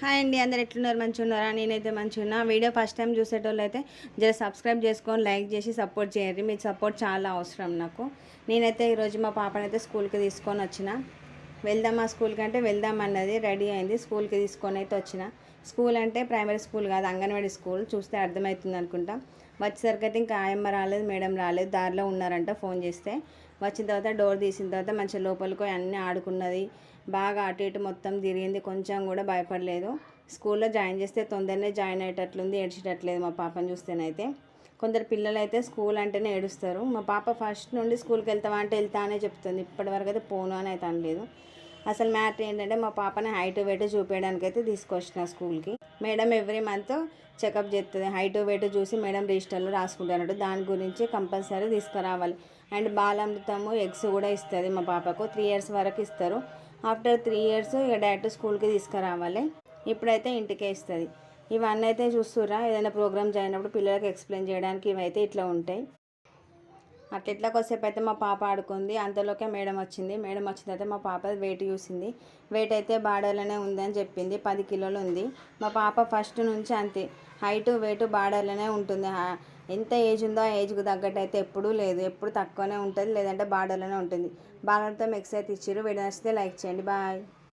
Hi అండి, అందరు ఎట్లున్నారు? మంచిగా ఉన్నారా? నేనైతే మంచిగా ఉన్నా. వీడియో ఫస్ట్ టైం చూసేటోళ్ళు అయితే జర సబ్స్క్రైబ్ చేసుకొని లైక్ చేసి సపోర్ట్ చేయండి. మీ సపోర్ట్ చాలా అవసరం నాకు. నేనైతే ఈరోజు మా పాపనైతే స్కూల్కి తీసుకొని వచ్చిన. వెళ్దామా స్కూల్కి అంటే వెళ్దాం అన్నది, రెడీ అయింది. స్కూల్కి తీసుకొని అయితే వచ్చిన. స్కూల్ అంటే ప్రైమరీ స్కూల్ కాదు, అంగన్వాడీ స్కూల్. చూస్తే అర్థమవుతుంది అనుకుంటా. వచ్చేసరికి అయితే ఇంకా ఆయమ్మ రాలేదు, మేడం రాలేదు, దారిలో ఉన్నారంట. ఫోన్ చేస్తే వచ్చిన తర్వాత డోర్ తీసిన తర్వాత మంచిగా లోపలికి అన్నీ ఆడుకున్నది. బాగా అటు ఇటు మొత్తం తిరిగింది, కొంచెం కూడా భయపడలేదు. స్కూల్లో జాయిన్ చేస్తే తొందరనే జాయిన్ అయ్యేటట్లుంది, ఏడ్చేటట్లేదు మా పాపను చూస్తేనైతే. కొందరు పిల్లలు అయితే స్కూల్ అంటేనే ఏడుస్తారు. మా పాప ఫస్ట్ నుండి స్కూల్కి వెళ్తావా అంటే వెళ్తా అనే చెప్తుంది. ఇప్పటివరకు అయితే పోను అని అయితే అనలేదు. అసలు మ్యాటర్ ఏంటంటే మా పాపని హైట్ వెయిట్ చూపించడానికి అయితే తీసుకొచ్చిన స్కూల్కి. మేడం ఎవ్రీ మంత్ చెకప్ చేస్తుంది. హైట్ వెయిట్ చూసి మేడం రిజిస్టర్లో రాసుకుంటున్నట్టు, దాని గురించి కంపల్సరీ తీసుకురావాలి. అండ్ బాలామృతము ఎగ్స్ కూడా ఇస్తుంది మా పాపకు. 3 years వరకు ఇస్తారు. ఆఫ్టర్ 3 years ఇక డైరెక్ట్ స్కూల్కి తీసుకురావాలి. ఇప్పుడైతే ఇంటికే ఇస్తుంది. ఇవన్నీ అయితే చూస్తుర్రా, ఏదైనా ప్రోగ్రామ్ జరిగినప్పుడు పిల్లలకి ఎక్స్ప్లెయిన్ చేయడానికి ఇవైతే ఇట్లా ఉంటాయి. అట్లా కొద్దిసేపు అయితే మా పాప ఆడుకుంది. అంతలోకే మేడం వచ్చింది. మేడం వచ్చిన తర్వాత మా పాప వెయిట్ చూసింది. వెయిట్ అయితే బార్డర్లోనే ఉందని చెప్పింది. 10 kilos ఉంది. మా పాప ఫస్ట్ నుంచి అంతే, హైట్ వెయిట్ బార్డర్లోనే ఉంటుంది. ఎంత ఏజ్ ఉందో ఆ ఏజ్కి తగ్గట్టు అయితే ఎప్పుడూ లేదు, ఎప్పుడు తక్కువనే ఉంటుంది, లేదంటే బార్డర్లోనే ఉంటుంది. బార్డర్తో ఎక్సైజ్ ఇచ్చారు. వీడియో నచ్చితే లైక్ చేయండి. బాయ్.